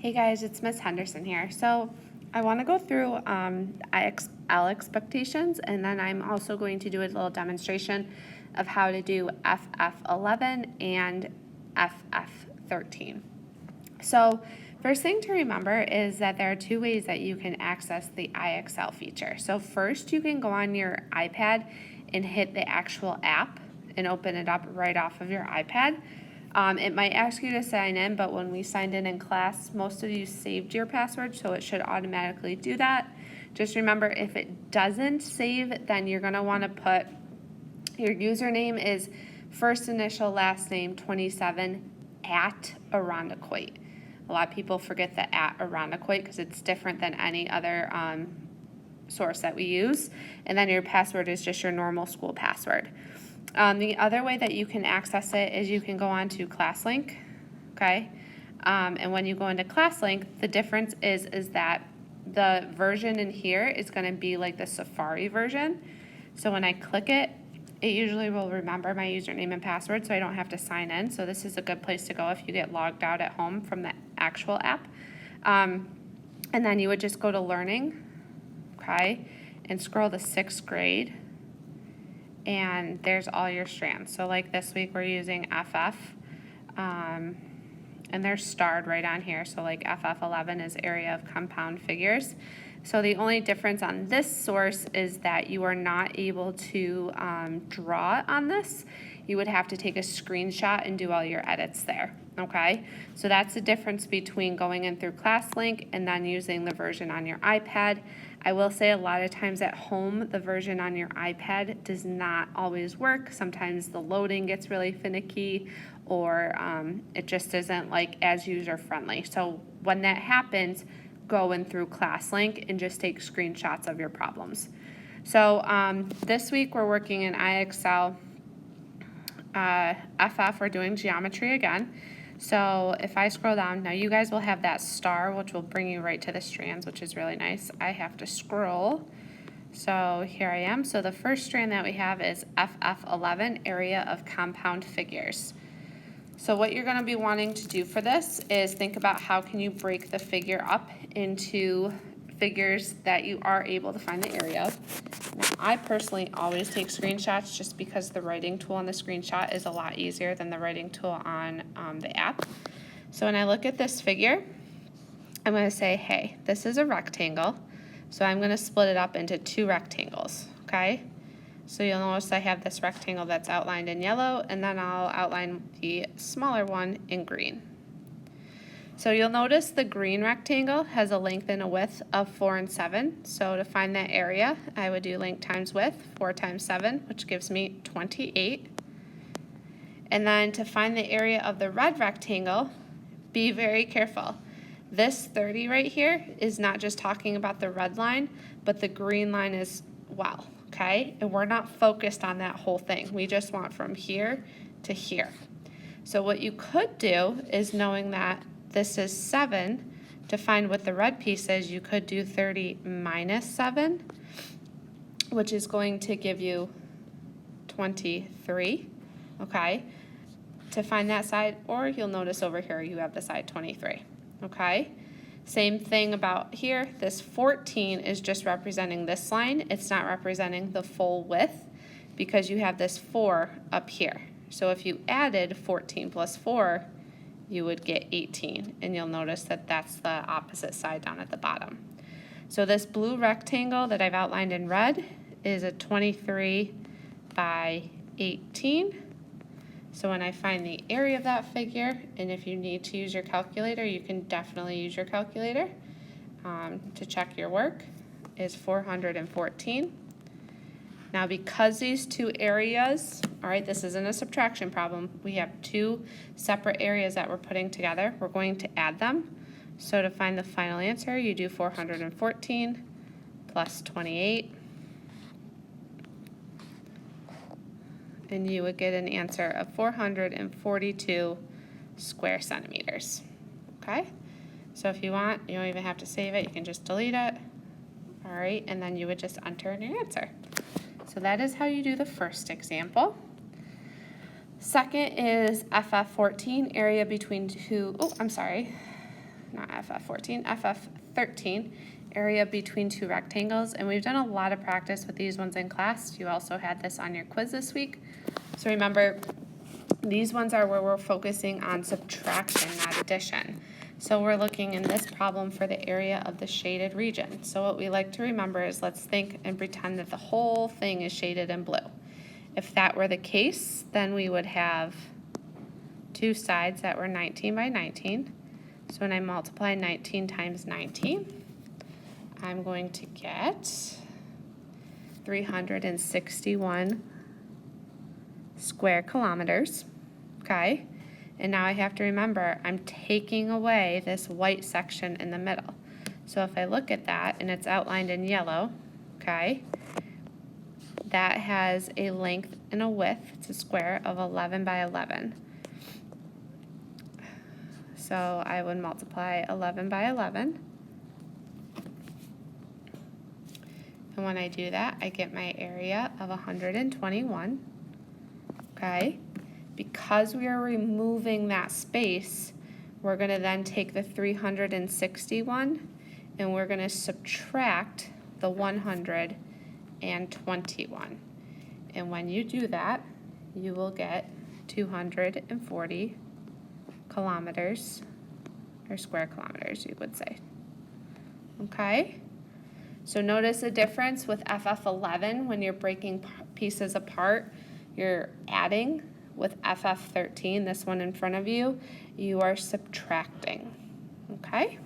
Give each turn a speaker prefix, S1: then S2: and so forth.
S1: Hey guys, it's Miss Henderson here. So I want to go through IXL expectations, and then I'm also going to do a little demonstration of how to do FF.11 and FF.13. So first thing to remember is that there are two ways that you can access the IXL feature. So first, you can go on your iPad and hit the actual app and open it up right off of your iPad. It might ask you to sign in, but when we signed in class, most of you saved your password, so it should automatically do that. Just remember, if it doesn't save, then you're going to want to put your username is first initial, last name, 27 at Irondequoit. A lot of people forget the at Irondequoit because it's different than any other source that we use. And then your password is just your normal school password. The other way that you can access it is you can go on to ClassLink, okay? And when you go into ClassLink, the difference is that the version in here is going to be like the Safari version. So when I click it, it usually will remember my username and password, so I don't have to sign in. So this is a good place to go if you get logged out at home from the actual app. And then you would just go to Learning, okay, and scroll to 6th grade. And there's all your strands. So like this week we're using FF, and they're starred right on here. So like FF.11 is area of compound figures. So the only difference on this source is that you are not able to draw on this. You would have to take a screenshot and do all your edits there, okay? So that's the difference between going in through ClassLink and then using the version on your iPad. I will say a lot of times at home, the version on your iPad does not always work. Sometimes the loading gets really finicky, or it just isn't like as user-friendly. So when that happens, go in through ClassLink and just take screenshots of your problems. So this week we're working in IXL. FF, we're doing geometry again. So if I scroll down, now you guys will have that star, which will bring you right to the strands, which is really nice. I have to scroll. So here I am. So the first strand that we have is FF.11, area of compound figures. So what you're going to be wanting to do for this is think about how can you break the figure up into figures that you are able to find the area of. Now, I personally always take screenshots just because the writing tool on the screenshot is a lot easier than the writing tool on the app. So when I look at this figure, I'm going to say, hey, this is a rectangle. So I'm going to split it up into two rectangles, okay? So you'll notice I have this rectangle that's outlined in yellow, and then I'll outline the smaller one in green. So you'll notice the green rectangle has a length and a width of 4 and 7. So to find that area, I would do length times width, 4 times 7, which gives me 28. And then to find the area of the red rectangle, be very careful. This 30 right here is not just talking about the red line, but the green line as well, okay? And we're not focused on that whole thing. We just want from here to here. So what you could do is, knowing that this is 7, to find what the red piece is, you could do 30 minus 7, which is going to give you 23, okay? To find that side, or you'll notice over here you have the side 23, okay? Same thing about here. This 14 is just representing this line. It's not representing the full width because you have this 4 up here. So if you added 14 plus 4, you would get 18, and you'll notice that that's the opposite side down at the bottom. So this blue rectangle that I've outlined in red is a 23 by 18. So when I find the area of that figure, and if you need to use your calculator, you can definitely use your calculator to check your work, is 414. Now because these two areas, all right, this isn't a subtraction problem, we have two separate areas that we're putting together, we're going to add them. So to find the final answer, you do 414 plus 28, and you would get an answer of 442 square centimeters, okay? So if you want, you don't even have to save it, you can just delete it, all right, and then you would just enter in your answer. So that is how you do the first example. Second is FF.14, area between two, not FF.14, FF.13, area between two rectangles. And we've done a lot of practice with these ones in class. You also had this on your quiz this week. So remember, these ones are where we're focusing on subtraction, not addition. So we're looking in this problem for the area of the shaded region. So what we like to remember is, let's think and pretend that the whole thing is shaded in blue. If that were the case, then we would have two sides that were 19 by 19. So when I multiply 19 times 19, I'm going to get 361 square kilometers, okay? And now I have to remember, I'm taking away this white section in the middle. So if I look at that, and it's outlined in yellow, okay, that has a length and a width, it's a square of 11 by 11. So I would multiply 11 by 11. And when I do that, I get my area of 121, okay? Because we are removing that space, we're going to then take the 361 and we're going to subtract the 121. And when you do that, you will get 240 kilometers, or square kilometers, you would say. Okay? So notice the difference with FF11 when you're breaking pieces apart, you're adding. With FF13, this one in front of you, you are subtracting, okay?